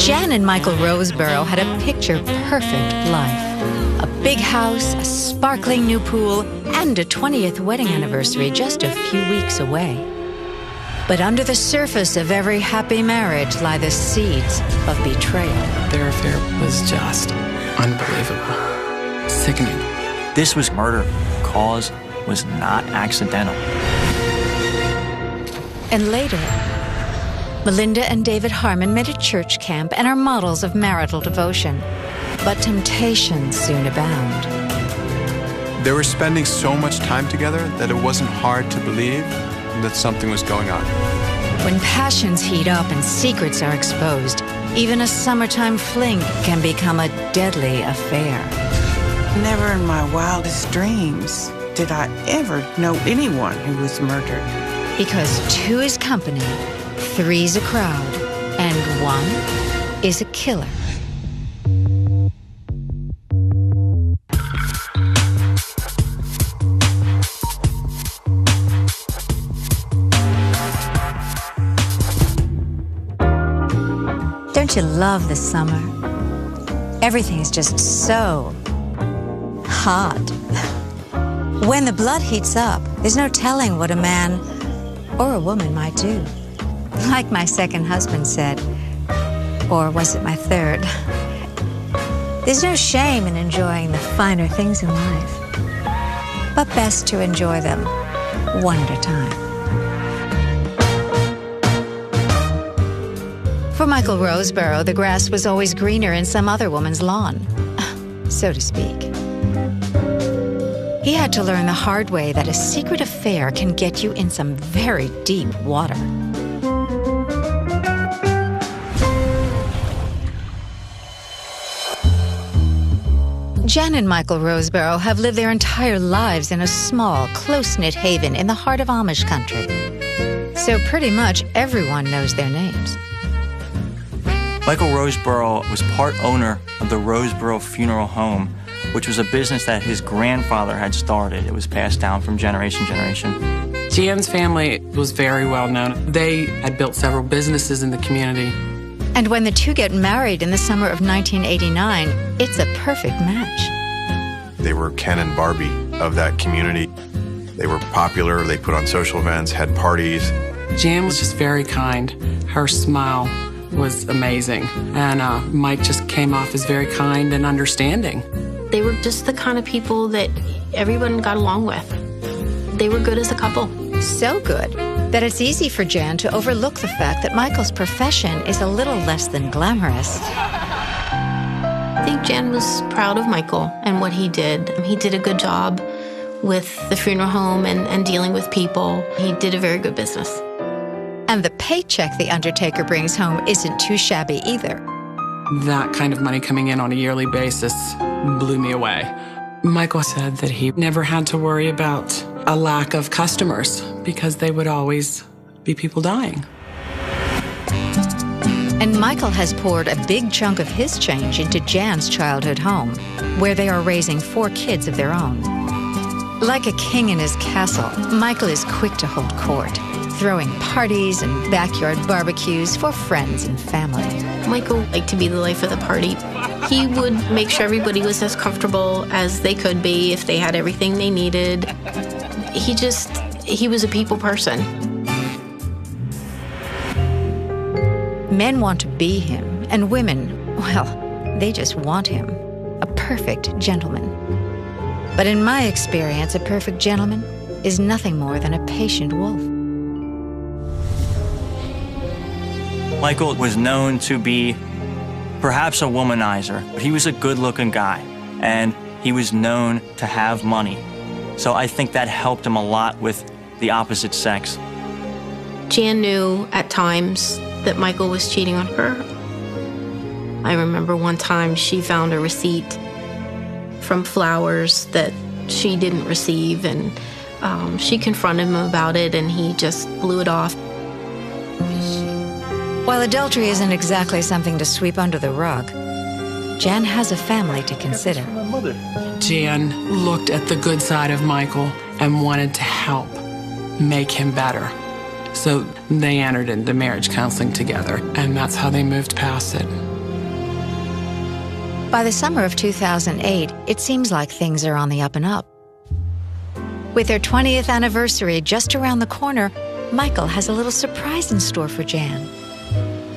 Jan and Michael Roseborough had a picture-perfect life. A big house, a sparkling new pool, and a 20th wedding anniversary just a few weeks away. But under the surface of every happy marriage lie the seeds of betrayal. Their affair was just unbelievable. Sickening. This was murder. The cause was not accidental. And later, Melinda and David Harmon met at church camp and are models of marital devotion. But temptations soon abound. They were spending so much time together that it wasn't hard to believe that something was going on. When passions heat up and secrets are exposed, even a summertime fling can become a deadly affair. Never in my wildest dreams did I ever know anyone who was murdered. Because two is company, three's a crowd, and one is a killer. Don't you love the summer? Everything is just so hot. When the blood heats up, there's no telling what a man or a woman might do. Like my second husband said, or was it my third? There's no shame in enjoying the finer things in life, but best to enjoy them one at a time. For Michael Roseborough, the grass was always greener in some other woman's lawn, so to speak. He had to learn the hard way that a secret affair can get you in some very deep water. Jan and Michael Roseborough have lived their entire lives in a small, close-knit haven in the heart of Amish country. So pretty much everyone knows their names. Michael Roseborough was part owner of the Roseborough Funeral Home, which was a business that his grandfather had started. It was passed down from generation to generation. Jan's family was very well known. They had built several businesses in the community. And when the two get married in the summer of 1989, it's a perfect match. They were Ken and Barbie of that community. They were popular, they put on social events, had parties. Jan was just very kind. Her smile was amazing. And Mike just came off as very kind and understanding. They were just the kind of people that everyone got along with. They were good as a couple. So good that it's easy for Jan to overlook the fact that Michael's profession is a little less than glamorous. I think Jan was proud of Michael and what he did. He did a good job with the funeral home and dealing with people. He did a very good business. And the paycheck the undertaker brings home isn't too shabby either. That kind of money coming in on a yearly basis blew me away. Michael said that he never had to worry about a lack of customers because they would always be people dying. And Michael has poured a big chunk of his change into Jan's childhood home, where they are raising 4 kids of their own. Like a king in his castle, Michael is quick to hold court, throwing parties and backyard barbecues for friends and family. Michael liked to be the life of the party. He would make sure everybody was as comfortable as they could be if they had everything they needed. He was a people person. Men want to be him, and women, well, they just want him. A perfect gentleman. But in my experience, a perfect gentleman is nothing more than a patient wolf. Michael was known to be perhaps a womanizer, but he was a good-looking guy, and he was known to have money. So I think that helped him a lot with the opposite sex. Jan knew at times that Michael was cheating on her. I remember one time she found a receipt from flowers that she didn't receive, and she confronted him about it, and he just blew it off. While adultery isn't exactly something to sweep under the rug, Jan has a family to consider. Jan looked at the good side of Michael and wanted to help make him better. So they entered into marriage counseling together, and that's how they moved past it. By the summer of 2008, it seems like things are on the up and up. With their 20th anniversary just around the corner, Michael has a little surprise in store for Jan.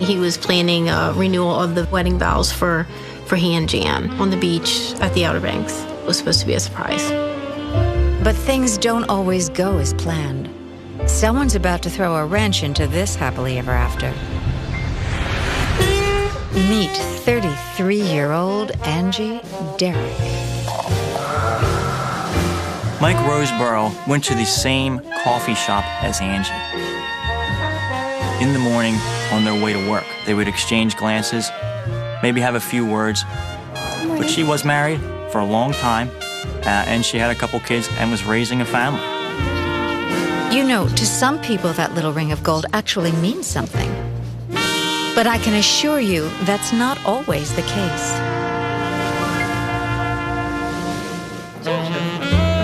He was planning a renewal of the wedding vows for he and Jan on the beach at the Outer Banks. It was supposed to be a surprise. But things don't always go as planned. Someone's about to throw a wrench into this happily ever after. Meet 33-year-old Angie Derrick. Mike Roseborough went to the same coffee shop as Angie. In the morning, on their way to work, they would exchange glances, maybe have a few words. But she was married for a long time, and she had a couple kids and was raising a family. You know, to some people, that little ring of gold actually means something. But I can assure you that's not always the case.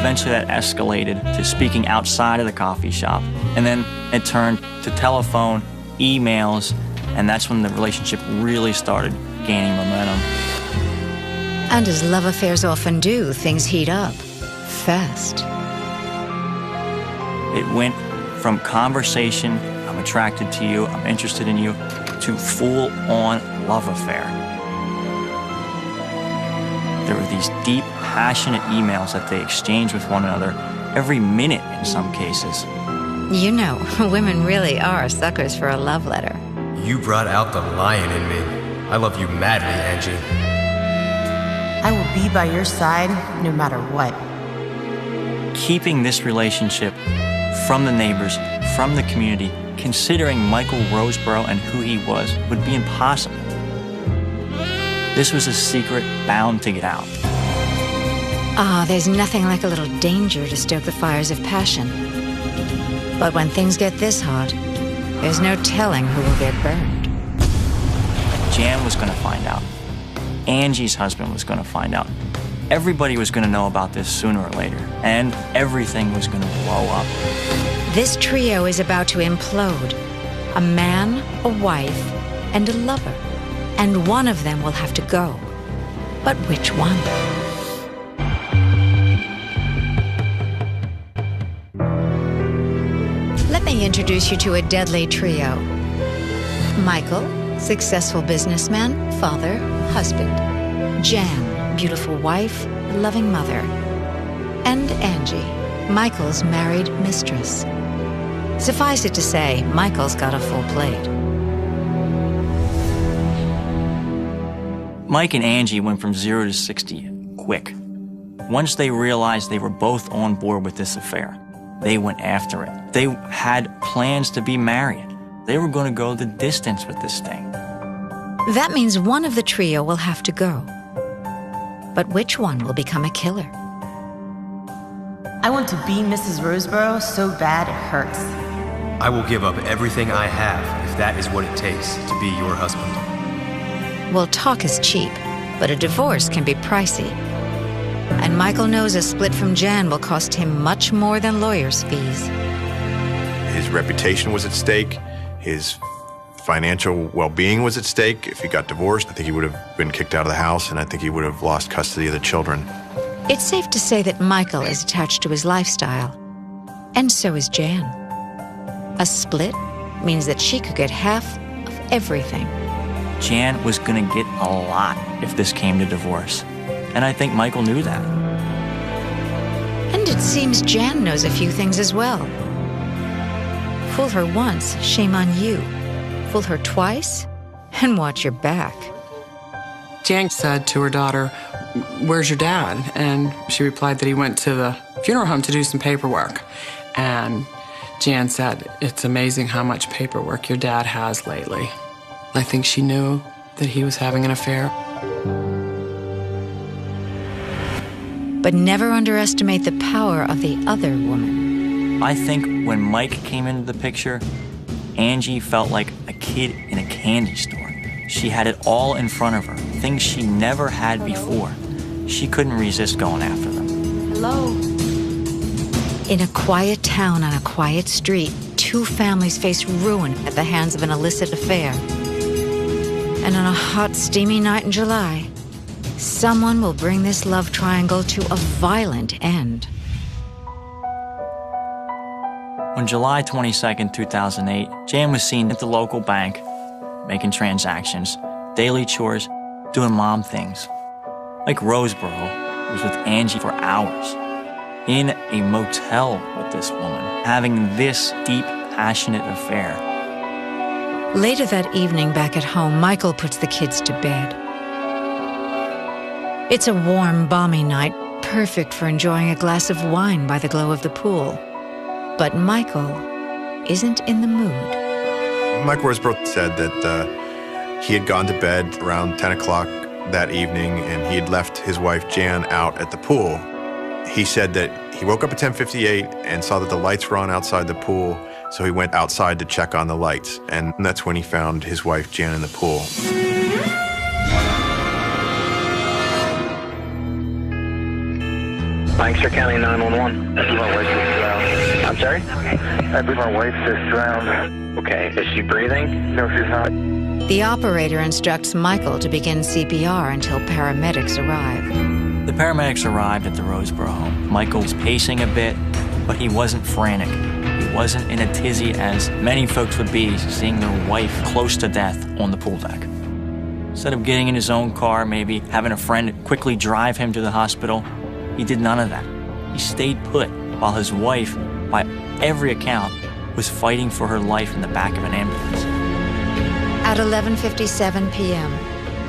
Eventually that escalated to speaking outside of the coffee shop. And then it turned to telephone, emails, and that's when the relationship really started gaining momentum. And as love affairs often do, things heat up fast. It went from conversation, I'm attracted to you, I'm interested in you, to full-on love affair. There were these deep, passionate emails that they exchanged with one another every minute in some cases. You know, women really are suckers for a love letter. You brought out the lion in me. I love you madly, Angie. I will be by your side no matter what. Keeping this relationship from the neighbors, from the community, considering Michael Roseborough and who he was, would be impossible. This was a secret bound to get out. There's nothing like a little danger to stoke the fires of passion. But when things get this hot, there's no telling who will get burned. Jan was going to find out. Angie's husband was going to find out. Everybody was going to know about this sooner or later, and everything was going to blow up. This trio is about to implode. A man, a wife, and a lover. And one of them will have to go. But which one? Let me introduce you to a deadly trio. Michael, successful businessman, father, husband. Jan, beautiful wife, loving mother. And Angie, Michael's married mistress. Suffice it to say, Michael's got a full plate. Mike and Angie went from 0 to 60 quick. Once they realized they were both on board with this affair, they went after it. They had plans to be married. They were going to go the distance with this thing. That means one of the trio will have to go. But which one will become a killer? I want to be Mrs. Roseborough so bad it hurts. I will give up everything I have if that is what it takes to be your husband. Well, talk is cheap, but a divorce can be pricey. And Michael knows a split from Jan will cost him much more than lawyers' fees. His reputation was at stake. His financial well-being was at stake. If he got divorced, I think he would have been kicked out of the house, and I think he would have lost custody of the children. It's safe to say that Michael is attached to his lifestyle. And so is Jan. A split means that she could get half of everything. Jan was going to get a lot if this came to divorce. And I think Michael knew that. And it seems Jan knows a few things as well. Fool her once, shame on you. Fool her twice, and watch your back. Jan said to her daughter, "Where's your dad?" And she replied that he went to the funeral home to do some paperwork. And Jan said, "It's amazing how much paperwork your dad has lately." I think she knew that he was having an affair. But never underestimate the power of the other woman. I think when Mike came into the picture, Angie felt like a kid in a candy store. She had it all in front of her, things she never had before. She couldn't resist going after them. Hello. In a quiet town on a quiet street, two families face ruin at the hands of an illicit affair. And on a hot, steamy night in July, someone will bring this love triangle to a violent end. On July 22nd, 2008, Jan was seen at the local bank, making transactions, daily chores, doing mom things. Like Roseboro was with Angie for hours, in a motel with this woman, having this deep, passionate affair. Later that evening back at home, Michael puts the kids to bed. It's a warm, balmy night, perfect for enjoying a glass of wine by the glow of the pool. But Michael isn't in the mood. Michael Roseboro said that he had gone to bed around 10 o'clock that evening, and he had left his wife Jan out at the pool. He said that he woke up at 10:58 and saw that the lights were on outside the pool, so he went outside to check on the lights, and that's when he found his wife Jan in the pool. Lancaster County 911. I believe our wife just drowned. I'm sorry? I believe our wife just drowned. Okay, is she breathing? No, she's not. The operator instructs Michael to begin CPR until paramedics arrive. The paramedics arrived at the Roseboro home. Michael was pacing a bit, but he wasn't frantic. He wasn't in a tizzy as many folks would be seeing their wife close to death on the pool deck. Instead of getting in his own car, maybe having a friend quickly drive him to the hospital, he did none of that. He stayed put while his wife, by every account, was fighting for her life in the back of an ambulance. At 11:57 p.m.,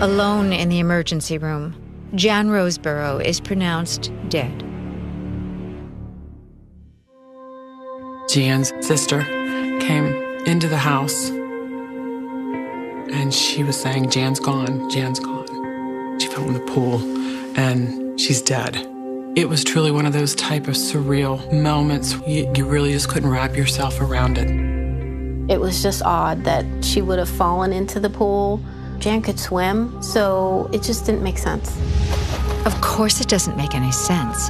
alone in the emergency room, Jan Roseboro is pronounced dead. Jan's sister came into the house, and she was saying, Jan's gone, Jan's gone. She fell in the pool, and she's dead. It was truly one of those type of surreal moments. You really just couldn't wrap yourself around it. It was just odd that she would have fallen into the pool. Jan could swim, so it just didn't make sense. Of course it doesn't make any sense.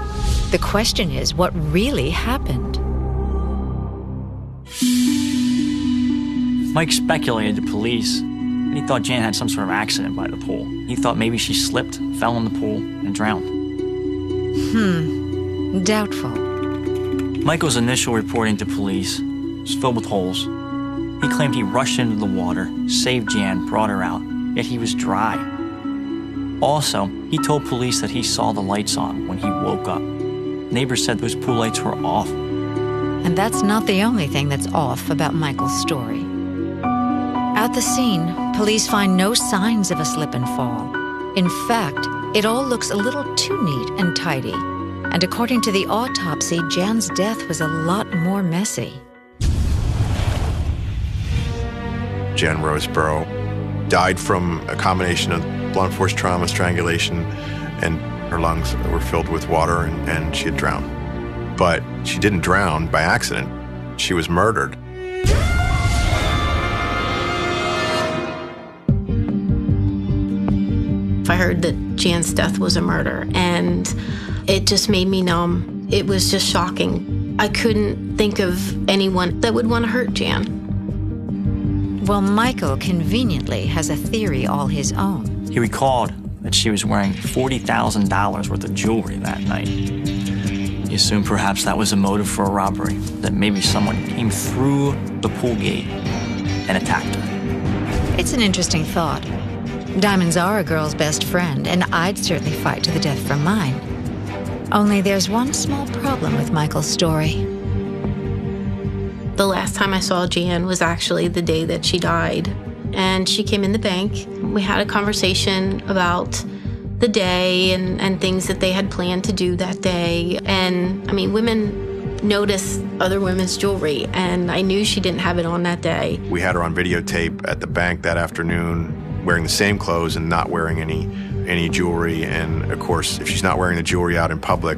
The question is, what really happened? Mike speculated to police, and he thought Jan had some sort of accident by the pool. He thought maybe she slipped, fell in the pool, and drowned. Doubtful. Michael's initial reporting to police was filled with holes. He claimed he rushed into the water, saved Jan, brought her out, yet he was dry. Also, he told police that he saw the lights on when he woke up. Neighbors said those pool lights were off. And that's not the only thing that's off about Michael's story. At the scene, police find no signs of a slip and fall. In fact, it all looks a little too neat and tidy. And according to the autopsy, Jan's death was a lot more messy. Jan Roseboro died from a combination of blunt force trauma, strangulation, and her lungs were filled with water, and she had drowned. But she didn't drown by accident. She was murdered. I heard that Jan's death was a murder, and it just made me numb. It was just shocking. I couldn't think of anyone that would want to hurt Jan. Well, Michael conveniently has a theory all his own. He recalled that she was wearing $40,000 worth of jewelry that night. He assumed perhaps that was a motive for a robbery, that maybe someone came through the pool gate and attacked her. It's an interesting thought. Diamonds are a girl's best friend, and I'd certainly fight to the death for mine. Only there's one small problem with Michael's story. The last time I saw Jan was actually the day that she died. And she came in the bank. We had a conversation about the day and things that they had planned to do that day. And, I mean, women notice other women's jewelry, and I knew she didn't have it on that day. We had her on videotape at the bank that afternoon, wearing the same clothes and not wearing any jewelry. And, of course, if she's not wearing the jewelry out in public,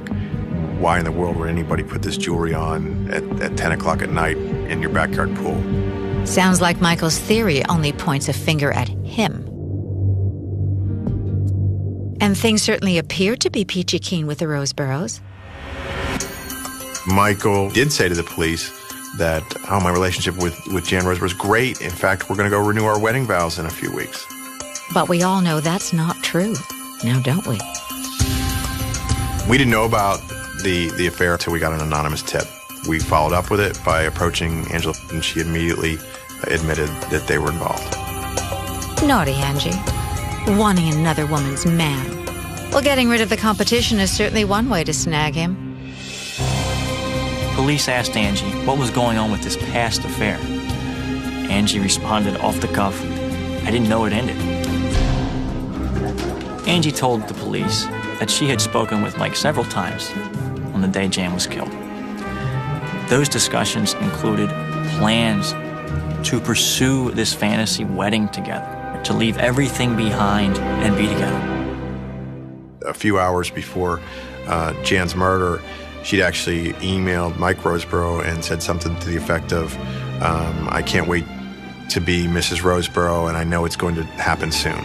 why in the world would anybody put this jewelry on at 10 o'clock at night in your backyard pool? Sounds like Michael's theory only points a finger at him. And things certainly appear to be peachy keen with the Roseboros. Michael did say to the police that, oh, my relationship with Jan Roseboro was great. In fact, we're going to go renew our wedding vows in a few weeks. But we all know that's not true. now don't we? We didn't know about the affair until we got an anonymous tip. We followed up with it by approaching Angela, and she immediately admitted that they were involved. Naughty Angie. Wanting another woman's man. Well, getting rid of the competition is certainly one way to snag him. Police asked Angie what was going on with this past affair. Angie responded off the cuff, "I didn't know it ended." Angie told the police that she had spoken with Mike several times on the day Jan was killed. Those discussions included plans to pursue this fantasy wedding together, to leave everything behind and be together. A few hours before Jan's murder, she'd actually emailed Mike Roseborough and said something to the effect of, "I can't wait to be Mrs. Roseborough, and I know it's going to happen soon."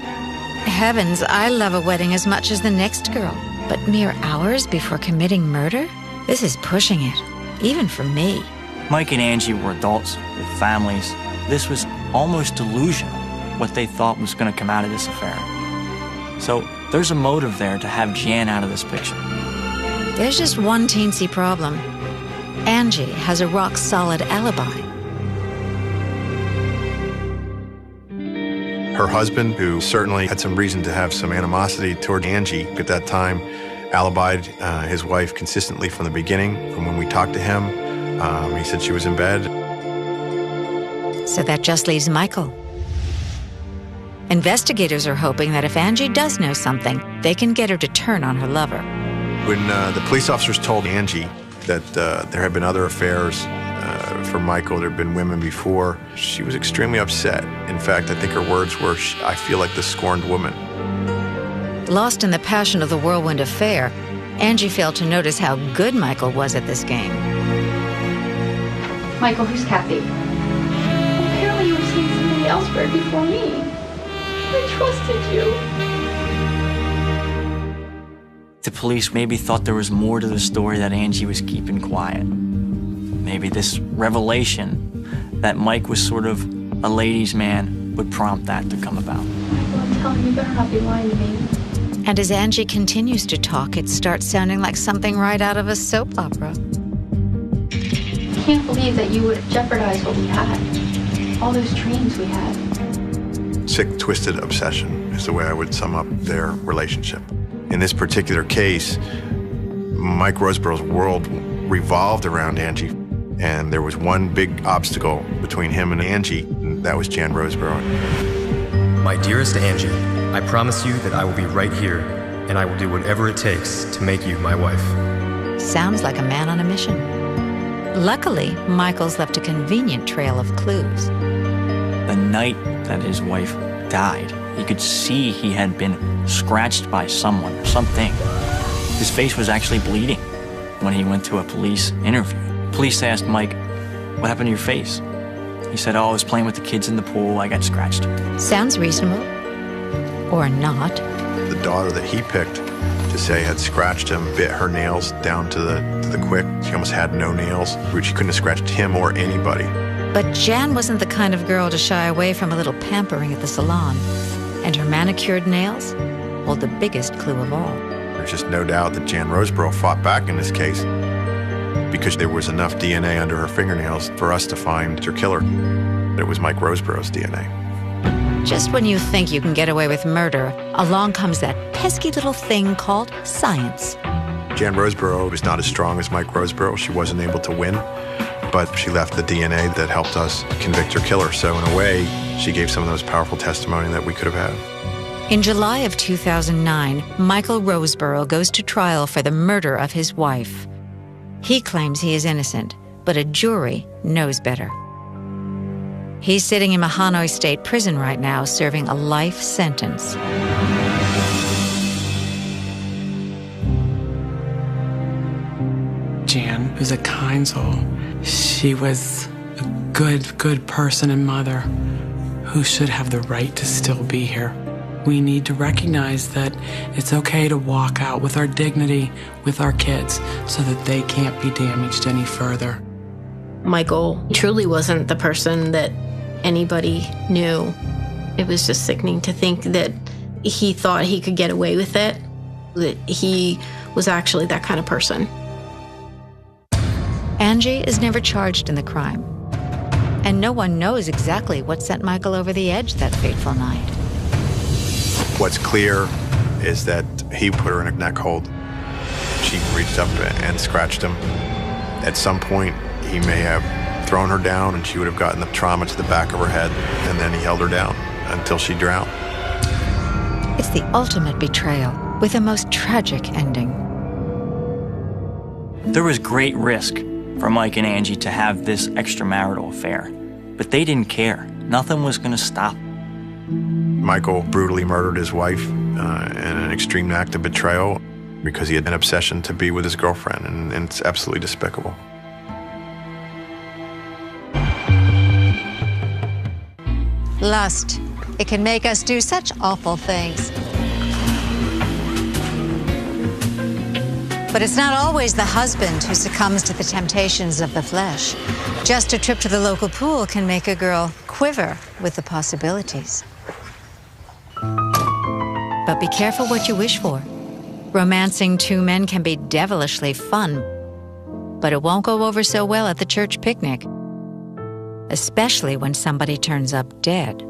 Heavens, I love a wedding as much as the next girl. But mere hours before committing murder? This is pushing it, even for me. Mike and Angie were adults with families. This was almost delusional, what they thought was going to come out of this affair. So there's a motive there to have Jan out of this picture. There's just one teensy problem. Angie has a rock-solid alibi. Her husband, who certainly had some reason to have some animosity toward Angie at that time, alibied his wife consistently from the beginning. From when we talked to him, he said she was in bed. So that just leaves Michael. Investigators are hoping that if Angie does know something, they can get her to turn on her lover. When the police officers told Angie that there had been other affairs for Michael, there had been women before, she was extremely upset. In fact, I think her words were, "I feel like the scorned woman." Lost in the passion of the whirlwind affair, Angie failed to notice how good Michael was at this game. Michael, who's Kathy? Apparently you were seeing somebody else right before me. I trusted you. The police maybe thought there was more to the story that Angie was keeping quiet. Maybe this revelation that Mike was sort of a ladies' man would prompt that to come about. Michael, I'm telling you, you better not be lying to me. And as Angie continues to talk, it starts sounding like something right out of a soap opera. I can't believe that you would jeopardize what we had. All those dreams we had. Sick, twisted obsession is the way I would sum up their relationship. In this particular case, Mike Roseborough's world revolved around Angie, and there was one big obstacle between him and Angie, and that was Jan Roseborough. My dearest Angie, I promise you that I will be right here, and I will do whatever it takes to make you my wife. Sounds like a man on a mission. Luckily, Michael's left a convenient trail of clues. The night that his wife died, he could see he had been scratched by someone or something. His face was actually bleeding when he went to a police interview. Police asked Mike, "What happened to your face?" He said, "Oh, I was playing with the kids in the pool. I got scratched." Sounds reasonable. Or not. The daughter that he picked to say had scratched him bit her nails down to the quick. She almost had no nails, which she couldn't have scratched him or anybody. But Jan wasn't the kind of girl to shy away from a little pampering at the salon. And her manicured nails hold the biggest clue of all. There's just no doubt that Jan Roseborough fought back in this case because there was enough DNA under her fingernails for us to find her killer. It was Mike Roseborough's DNA. Just when you think you can get away with murder, along comes that pesky little thing called science. Jan Roseborough was not as strong as Mike Roseborough. She wasn't able to win, but she left the DNA that helped us convict her killer. So in a way, she gave some of those powerful testimony that we could have had. In July of 2009, Michael Roseborough goes to trial for the murder of his wife. He claims he is innocent, but a jury knows better. He's sitting in a Hanoi State prison right now, serving a life sentence. Jan was a kind soul. She was a good person and mother who should have the right to still be here. We need to recognize that it's okay to walk out with our dignity with our kids so that they can't be damaged any further. Michael truly wasn't the person that anybody knew. It was just sickening to think that he thought he could get away with it, that he was actually that kind of person. Angie is never charged in the crime, and no one knows exactly what sent Michael over the edge that fateful night. What's clear is that he put her in a neck hold. She reached up and scratched him. At some point, he may have thrown her down and she would have gotten the trauma to the back of her head, and then he held her down until she drowned. It's the ultimate betrayal with a most tragic ending. There was great risk for Mike and Angie to have this extramarital affair, but they didn't care. Nothing was going to stop. Michael brutally murdered his wife in an extreme act of betrayal because he had an obsession to be with his girlfriend, and it's absolutely despicable. Lust. It can make us do such awful things. But it's not always the husband who succumbs to the temptations of the flesh. Just a trip to the local pool can make a girl quiver with the possibilities. But be careful what you wish for. Romancing two men can be devilishly fun, but it won't go over so well at the church picnic, especially when somebody turns up dead.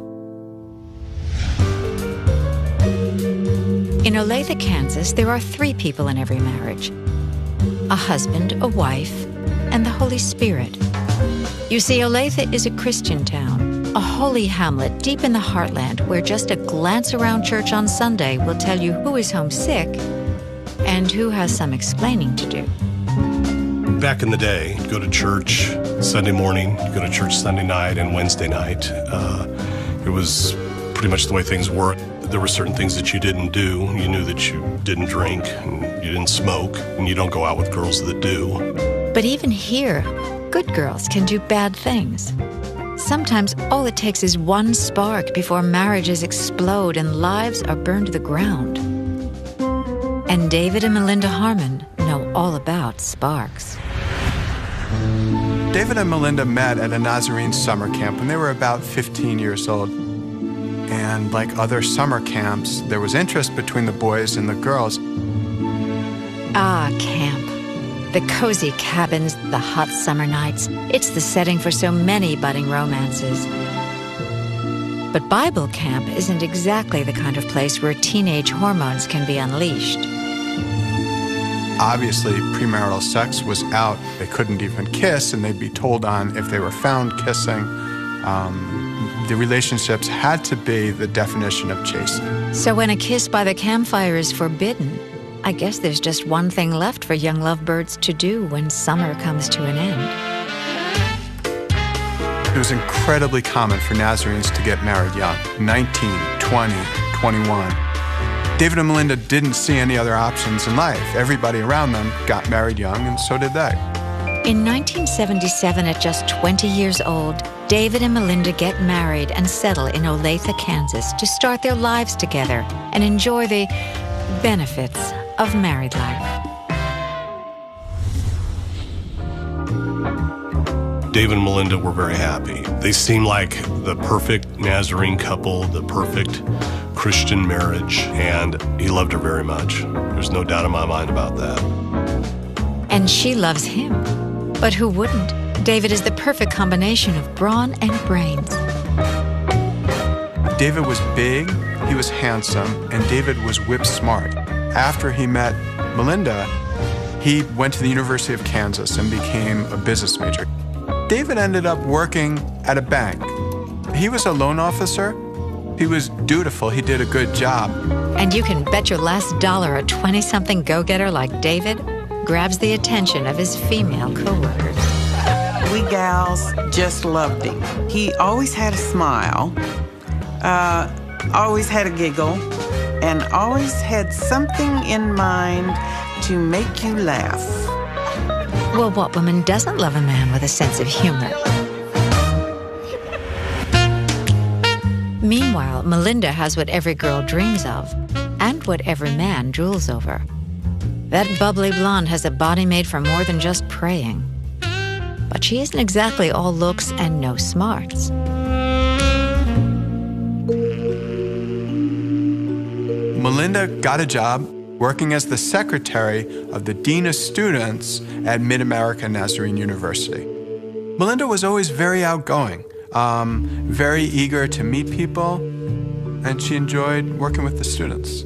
In Olathe, Kansas, there are 3 people in every marriage: a husband, a wife, and the Holy Spirit. You see, Olathe is a Christian town, a holy hamlet deep in the heartland where just a glance around church on Sunday will tell you who is homesick and who has some explaining to do. Back in the day, you'd go to church Sunday morning, you'd go to church Sunday night and Wednesday night. It was pretty much the way things were. There were certain things that you didn't do. You knew that you didn't drink, and you didn't smoke, and you don't go out with girls that do. But even here, good girls can do bad things. Sometimes all it takes is one spark before marriages explode and lives are burned to the ground. And David and Melinda Harmon know all about sparks. David and Melinda met at a Nazarene summer camp when they were about 15 years old. And like other summer camps, there was interest between the boys and the girls. Ah, camp. The cozy cabins, the hot summer nights. It's the setting for so many budding romances. But Bible camp isn't exactly the kind of place where teenage hormones can be unleashed. Obviously, premarital sex was out. They couldn't even kiss, and they'd be told on if they were found kissing. The relationships had to be the definition of chaste. So when a kiss by the campfire is forbidden, I guess there's just one thing left for young lovebirds to do when summer comes to an end. It was incredibly common for Nazarenes to get married young, 19, 20, 21. David and Melinda didn't see any other options in life. Everybody around them got married young, and so did they. In 1977, at just 20 years old, David and Melinda get married and settle in Olathe, Kansas, to start their lives together and enjoy the benefits of married life. David and Melinda were very happy. They seemed like the perfect Nazarene couple, the perfect Christian marriage, and he loved her very much. There's no doubt in my mind about that. And she loves him. But who wouldn't? David is the perfect combination of brawn and brains. David was big, he was handsome, and David was whip smart. After he met Melinda, he went to the University of Kansas and became a business major. David ended up working at a bank. He was a loan officer. He was dutiful. He did a good job. And you can bet your last dollar a 20-something go-getter like David grabs the attention of his female coworkers. We gals just loved him. He always had a smile, always had a giggle, and always had something in mind to make you laugh. Well, what woman doesn't love a man with a sense of humor? Meanwhile, Melinda has what every girl dreams of, and what every man drools over. That bubbly blonde has a body made for more than just praying. But she isn't exactly all looks and no smarts. Melinda got a job working as the secretary of the Dean of Students at Mid-America Nazarene University. Melinda was always very outgoing, very eager to meet people, and she enjoyed working with the students.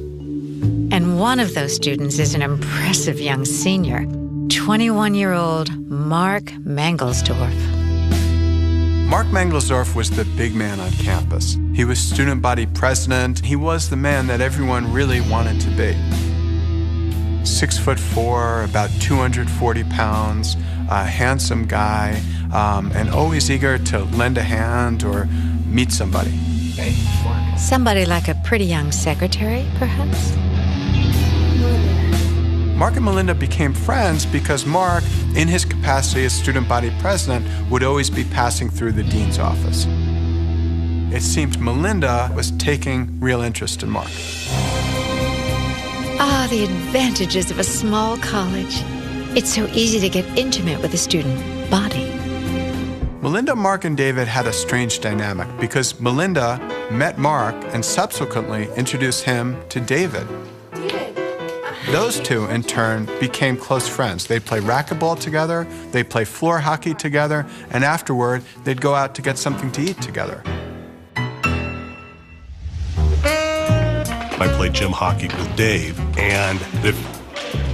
And one of those students is an impressive young senior, 21-year-old Mark Mangelsdorf. Mark Mangelsdorf was the big man on campus. He was student body president. He was the man that everyone really wanted to be. 6'4", about 240 pounds, a handsome guy, and always eager to lend a hand or meet somebody. Somebody like a pretty young secretary, perhaps? Mark and Melinda became friends because Mark, in his capacity as student body president, would always be passing through the dean's office. It seemed Melinda was taking real interest in Mark. Ah, the advantages of a small college. It's so easy to get intimate with a student body. Melinda, Mark, and David had a strange dynamic because Melinda met Mark and subsequently introduced him to David. Those two, in turn, became close friends. They'd play racquetball together, they'd play floor hockey together, and afterward, they'd go out to get something to eat together. I played gym hockey with Dave, and if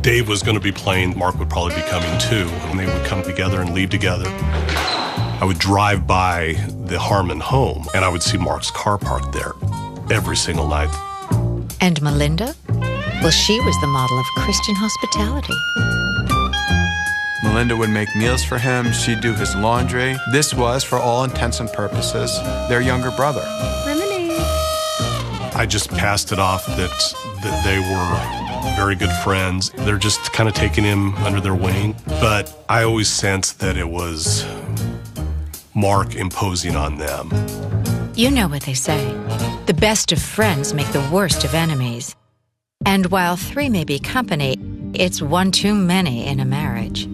Dave was going to be playing, Mark would probably be coming too, and they would come together and leave together. I would drive by the Harmon home, and I would see Mark's car parked there every single night. And Melinda? Well, she was the model of Christian hospitality. Melinda would make meals for him. She'd do his laundry. This was, for all intents and purposes, their younger brother. Lemonade. I just passed it off that they were very good friends. They're just kind of taking him under their wing. But I always sensed that it was Mark imposing on them. You know what they say. The best of friends make the worst of enemies. And while three may be company, it's one too many in a marriage.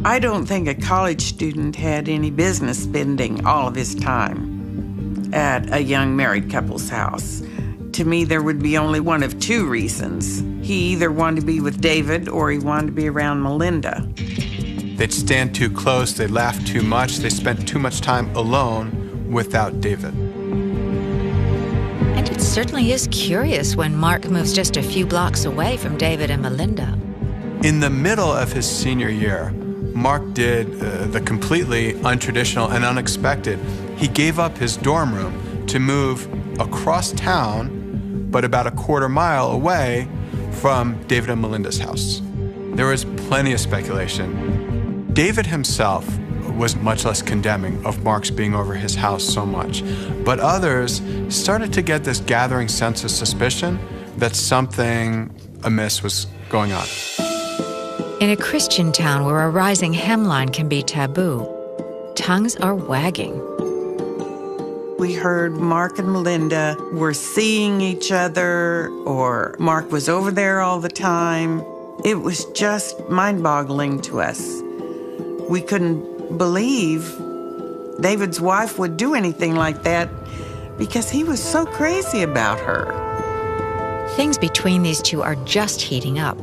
I don't think a college student had any business spending all of his time at a young married couple's house. To me, there would be only one of two reasons. He either wanted to be with David or he wanted to be around Melinda. They'd stand too close, they'd laugh too much, they spent too much time alone without David. And it certainly is curious when Mark moves just a few blocks away from David and Melinda. In the middle of his senior year, Mark did the completely untraditional and unexpected. He gave up his dorm room to move across town, but about a quarter mile away from David and Melinda's house. There was plenty of speculation. David himself was much less condemning of Mark's being over his house so much, but others started to get this gathering sense of suspicion that something amiss was going on. In a Christian town where a rising hemline can be taboo, tongues are wagging. We heard Mark and Melinda were seeing each other, or Mark was over there all the time. It was just mind-boggling to us. We couldn't believe David's wife would do anything like that because he was so crazy about her. Things between these two are just heating up,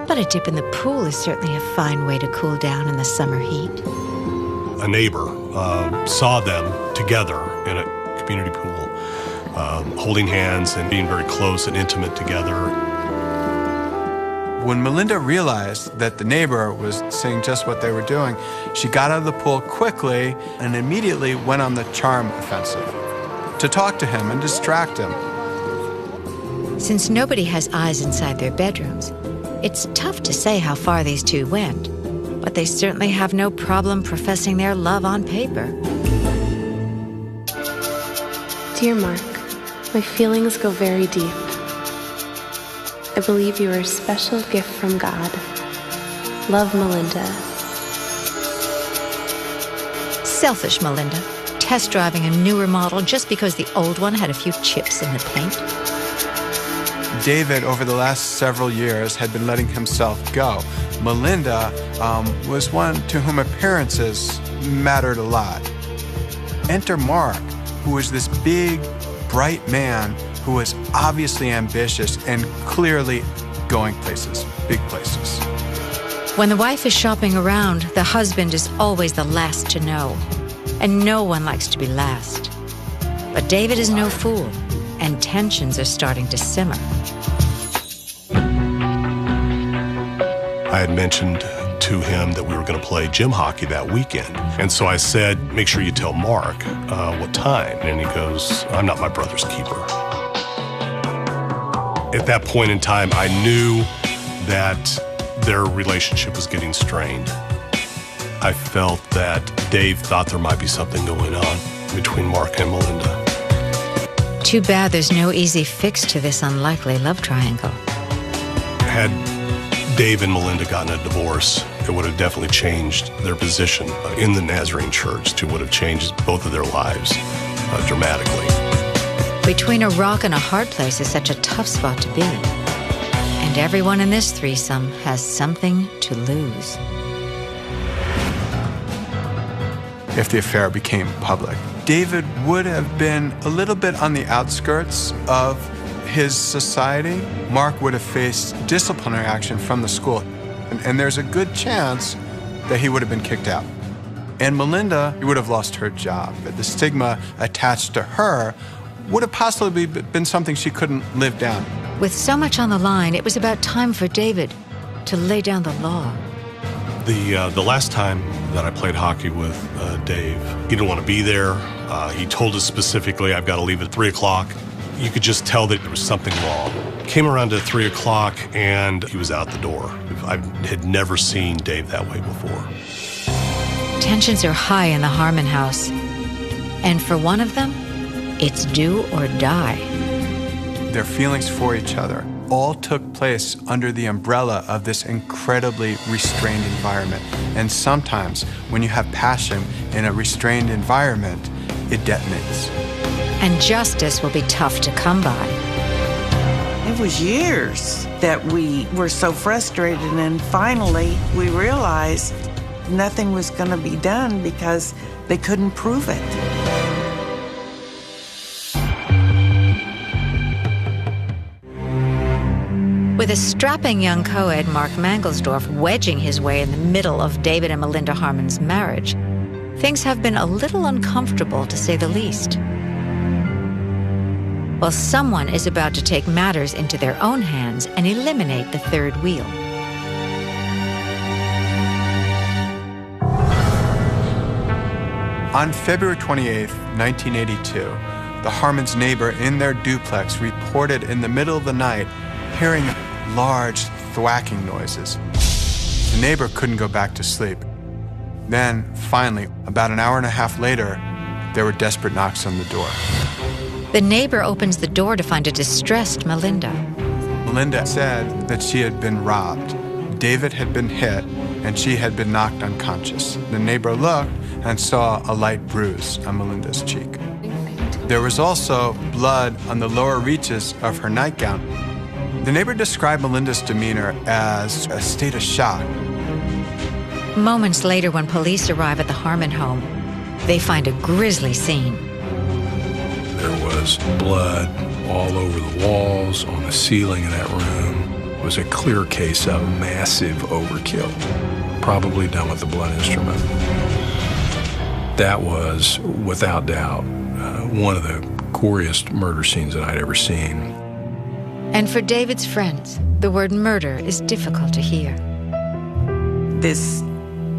but a dip in the pool is certainly a fine way to cool down in the summer heat. A neighbor saw them together in a community pool, holding hands and being very close and intimate together. When Melinda realized that the neighbor was seeing just what they were doing, she got out of the pool quickly and immediately went on the charm offensive to talk to him and distract him. Since nobody has eyes inside their bedrooms, it's tough to say how far these two went, but they certainly have no problem professing their love on paper. Dear Mark, my feelings go very deep. I believe you are a special gift from God. Love, Melinda. Selfish Melinda, test driving a newer model just because the old one had a few chips in the paint. David, over the last several years, had been letting himself go. Melinda was one to whom appearances mattered a lot. Enter Mark, who was this big, bright man who was obviously ambitious and clearly going places, big places. When the wife is shopping around, the husband is always the last to know. And no one likes to be last. But David is no fool, and tensions are starting to simmer. I had mentioned to him that we were going to play gym hockey that weekend. And so I said, make sure you tell Mark what time. And he goes, I'm not my brother's keeper. At that point in time, I knew that their relationship was getting strained. I felt that Dave thought there might be something going on between Mark and Melinda. Too bad there's no easy fix to this unlikely love triangle. Had Dave and Melinda gotten a divorce, it would have definitely changed their position in the Nazarene Church. It would have changed both of their lives dramatically. Between a rock and a hard place is such a tough spot to be. And everyone in this threesome has something to lose. If the affair became public, David would have been a little bit on the outskirts of his society. Mark would have faced disciplinary action from the school. And there's a good chance that he would have been kicked out. And Melinda would have lost her job. The stigma attached to her would have possibly been something she couldn't live down. With so much on the line, it was about time for David to lay down the law. The last time that I played hockey with Dave, he didn't want to be there. He told us specifically, I've got to leave at 3 o'clock. You could just tell that there was something wrong. Came around to 3 o'clock and he was out the door. I had never seen Dave that way before. Tensions are high in the Harmon house. And for one of them, it's do or die. Their feelings for each other all took place under the umbrella of this incredibly restrained environment. And sometimes when you have passion in a restrained environment, it detonates. And justice will be tough to come by. It was years that we were so frustrated, and finally we realized nothing was going to be done because they couldn't prove it. With a strapping young co-ed, Mark Mangelsdorf, wedging his way in the middle of David and Melinda Harmon's marriage, things have been a little uncomfortable, to say the least. Well, someone is about to take matters into their own hands and eliminate the third wheel. On February 28, 1982, the Harmon's neighbor in their duplex reported in the middle of the night hearing large thwacking noises. The neighbor couldn't go back to sleep. Then, finally, about an hour and a half later, there were desperate knocks on the door. The neighbor opens the door to find a distressed Melinda. Melinda said that she had been robbed. David had been hit, and she had been knocked unconscious. The neighbor looked and saw a light bruise on Melinda's cheek. There was also blood on the lower reaches of her nightgown. The neighbor described Melinda's demeanor as a state of shock. Moments later, when police arrive at the Harmon home, they find a grisly scene. There was blood all over the walls, on the ceiling in that room. It was a clear case of massive overkill, probably done with the blood instrument. That was, without doubt, one of the goriest murder scenes that I'd ever seen. And for David's friends, the word murder is difficult to hear. This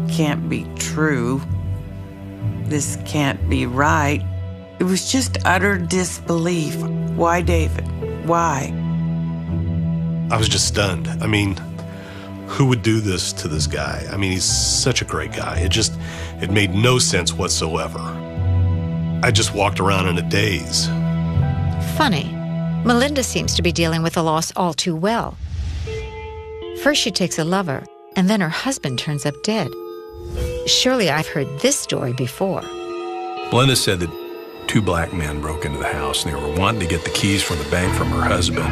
can't be true. This can't be right. It was just utter disbelief. Why, David? Why? I was just stunned. I mean, who would do this to this guy? I mean, he's such a great guy. It made no sense whatsoever. I just walked around in a daze. Funny, Melinda seems to be dealing with the loss all too well. First she takes a lover, and then her husband turns up dead. Surely I've heard this story before. Melinda said that 2 black men broke into the house, and they were wanting to get the keys from the bank from her husband,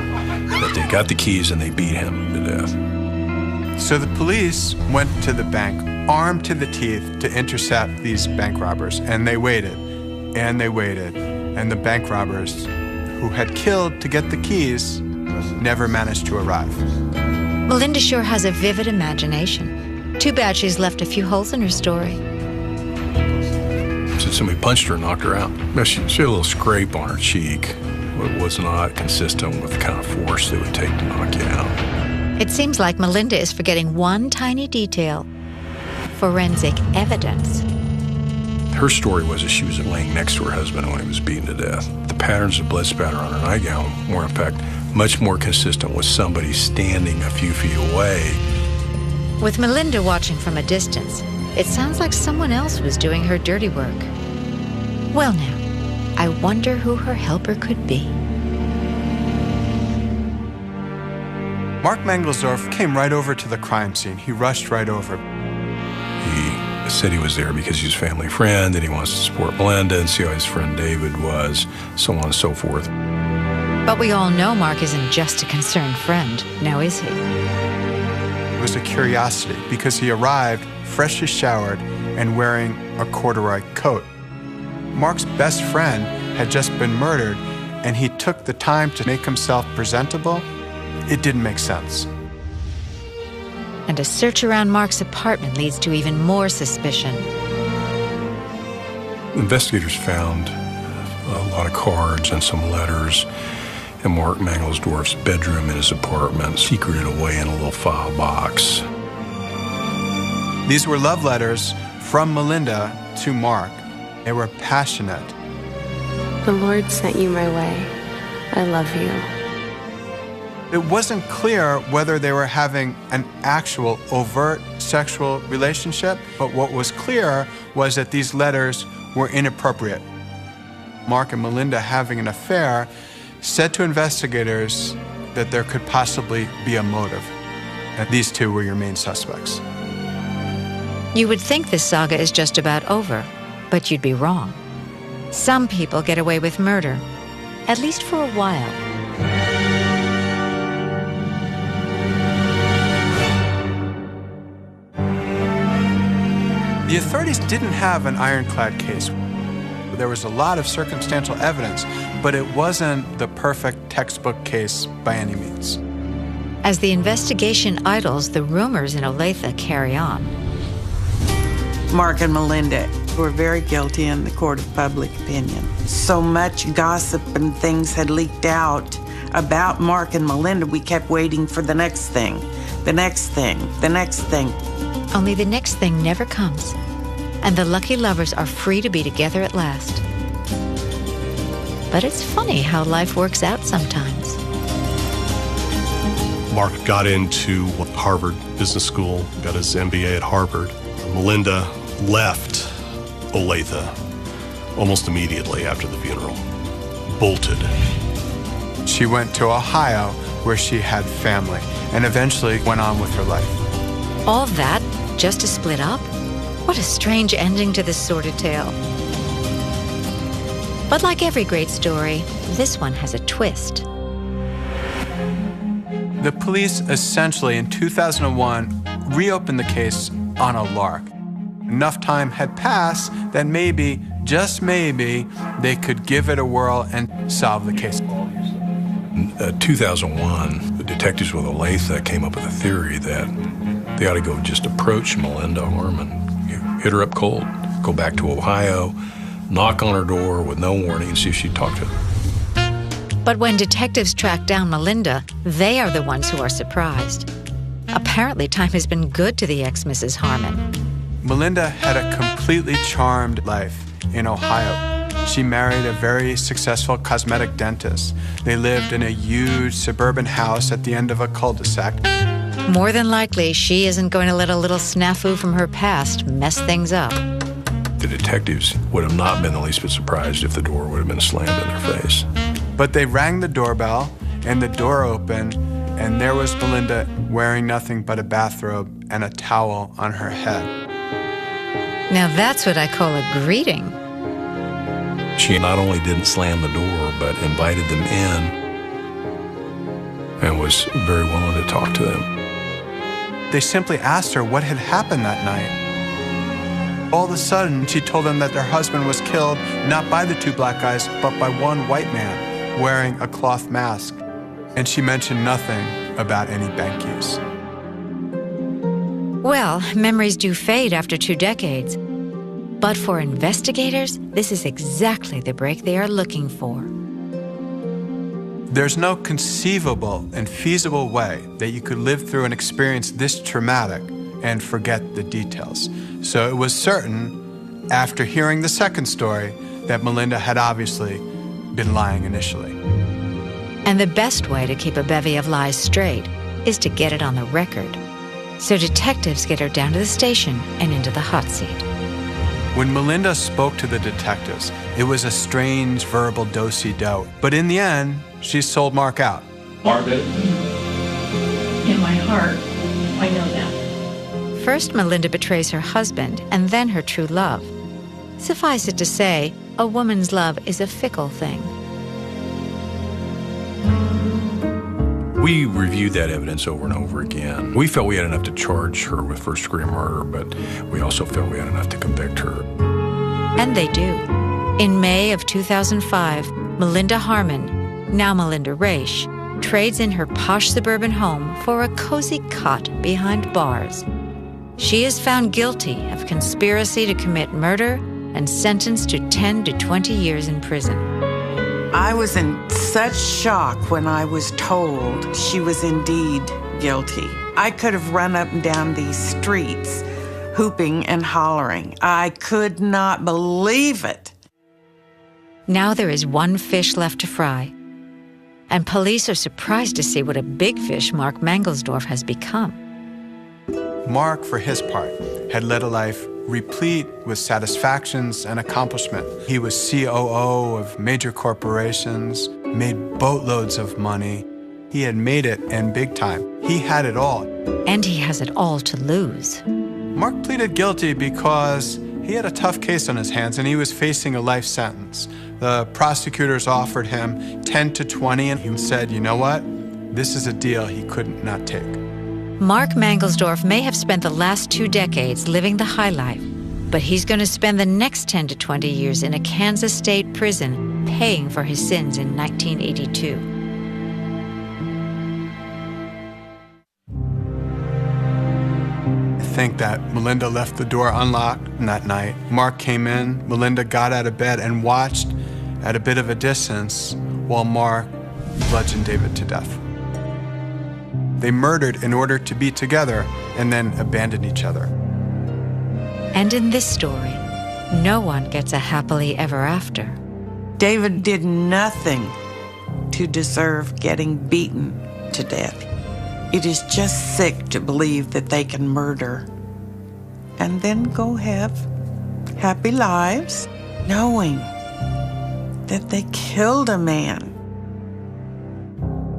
but they got the keys and they beat him to death. So the police went to the bank, armed to the teeth, to intercept these bank robbers. And they waited, and they waited. And the bank robbers, who had killed to get the keys, never managed to arrive. Melinda sure has a vivid imagination. Too bad she's left a few holes in her story. Said somebody punched her and knocked her out. She had a little scrape on her cheek. It was not consistent with the kind of force it would take to knock you out. It seems like Melinda is forgetting one tiny detail: forensic evidence. Her story was that she was laying next to her husband when he was beaten to death. The patterns of blood spatter on her nightgown were, in fact, much more consistent with somebody standing a few feet away. With Melinda watching from a distance, it sounds like someone else was doing her dirty work. Well now, I wonder who her helper could be. Mark Mangelsdorf came right over to the crime scene. He rushed right over. He said he was there because he's a family friend and he wants to support Melinda and see how his friend David was, so on and so forth. But we all know Mark isn't just a concerned friend, now is he? It was a curiosity because he arrived freshly showered and wearing a corduroy coat. Mark's best friend had just been murdered, and he took the time to make himself presentable. It didn't make sense. And a search around Mark's apartment leads to even more suspicion. Investigators found a lot of cards and some letters in Mark Mangelsdorf's bedroom in his apartment, secreted away in a little file box. These were love letters from Melinda to Mark. They were passionate. The Lord sent you my way. I love you. It wasn't clear whether they were having an actual overt sexual relationship, but what was clear was that these letters were inappropriate. Mark and Melinda having an affair said to investigators that there could possibly be a motive, and these two were your main suspects. You would think this saga is just about over, but you'd be wrong. Some people get away with murder, at least for a while. The authorities didn't have an ironclad case. There was a lot of circumstantial evidence, but it wasn't the perfect textbook case by any means. As the investigation idles, the rumors in Olathe carry on. Mark and Melinda were very guilty in the court of public opinion. So much gossip and things had leaked out about Mark and Melinda, we kept waiting for the next thing, the next thing, the next thing. Only the next thing never comes, and the lucky lovers are free to be together at last. But it's funny how life works out sometimes. Mark got into Harvard Business School, got his MBA at Harvard. Melinda left Olathe almost immediately after the funeral, bolted. She went to Ohio, where she had family, and eventually went on with her life. All that just to split up? What a strange ending to this sordid tale. But like every great story, this one has a twist. The police essentially, in 2001, reopened the case on a lark. Enough time had passed that maybe, just maybe, they could give it a whirl and solve the case. In 2001, the detectives with Olathe came up with a theory that they ought to go just approach Melinda Harmon, hit her up cold, go back to Ohio, knock on her door with no warning and see if she'd talk to them. But when detectives track down Melinda, they are the ones who are surprised. Apparently, time has been good to the ex-Mrs. Harmon. Melinda had a completely charmed life in Ohio. She married a very successful cosmetic dentist. They lived in a huge suburban house at the end of a cul-de-sac. More than likely, she isn't going to let a little snafu from her past mess things up. The detectives would have not been the least bit surprised if the door would have been slammed in their face. But they rang the doorbell, and the door opened, and there was Melinda wearing nothing but a bathrobe and a towel on her head. Now that's what I call a greeting. She not only didn't slam the door, but invited them in and was very willing to talk to them. They simply asked her what had happened that night. All of a sudden, she told them that their husband was killed not by the two black guys, but by one white man. wearing a cloth mask, and she mentioned nothing about any bank use. Well, memories do fade after 2 decades. But for investigators, this is exactly the break they are looking for. There's no conceivable and feasible way that you could live through an experience this traumatic and forget the details. So it was certain, after hearing the second story, that Melinda had obviously been lying initially. And the best way to keep a bevy of lies straight is to get it on the record. So detectives get her down to the station and into the hot seat. When Melinda spoke to the detectives, it was a strange verbal do-si-do. But in the end, she sold Mark out. Mark did it? In my heart, I know that. First, Melinda betrays her husband and then her true love. Suffice it to say, a woman's love is a fickle thing. We reviewed that evidence over and over again. We felt we had enough to charge her with first-degree murder, but we also felt we had enough to convict her. And they do. In May of 2005, Melinda Harmon, now Melinda Raish, trades in her posh suburban home for a cozy cot behind bars. She is found guilty of conspiracy to commit murder and sentenced to 10 to 20 years in prison. I was in such shock when I was told she was indeed guilty. I could have run up and down these streets, hooping and hollering. I could not believe it. Now there is one fish left to fry. And police are surprised to see what a big fish Mark Mangelsdorf has become. Mark, for his part, had led a life replete with satisfactions and accomplishment. He was COO of major corporations, made boatloads of money. He had made it, and big time. He had it all. And he has it all to lose. Mark pleaded guilty because he had a tough case on his hands and he was facing a life sentence. The prosecutors offered him 10 to 20 and he said, you know what? This is a deal he couldn't not take. Mark Mangelsdorf may have spent the last 2 decades living the high life, but he's going to spend the next 10 to 20 years in a Kansas state prison paying for his sins in 1982. I think that Melinda left the door unlocked that night. Mark came in, Melinda got out of bed and watched at a bit of a distance while Mark bludgeoned David to death. They murdered in order to be together and then abandoned each other. And in this story, no one gets a happily ever after. David did nothing to deserve getting beaten to death. It is just sick to believe that they can murder and then go have happy lives knowing that they killed a man.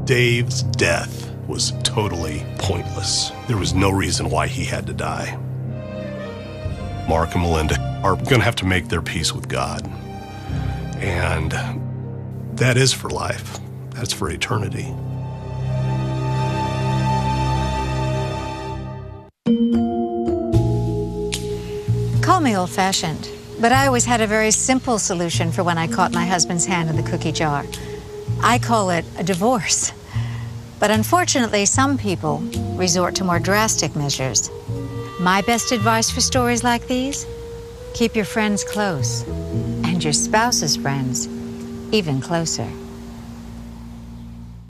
Dave's death was totally pointless. There was no reason why he had to die. Mark and Melinda are going to have to make their peace with God. And that is for life. That's for eternity. Call me old-fashioned, but I always had a very simple solution for when I caught my husband's hand in the cookie jar. I call it a divorce. But unfortunately, some people resort to more drastic measures. My best advice for stories like these? Keep your friends close, and your spouse's friends even closer.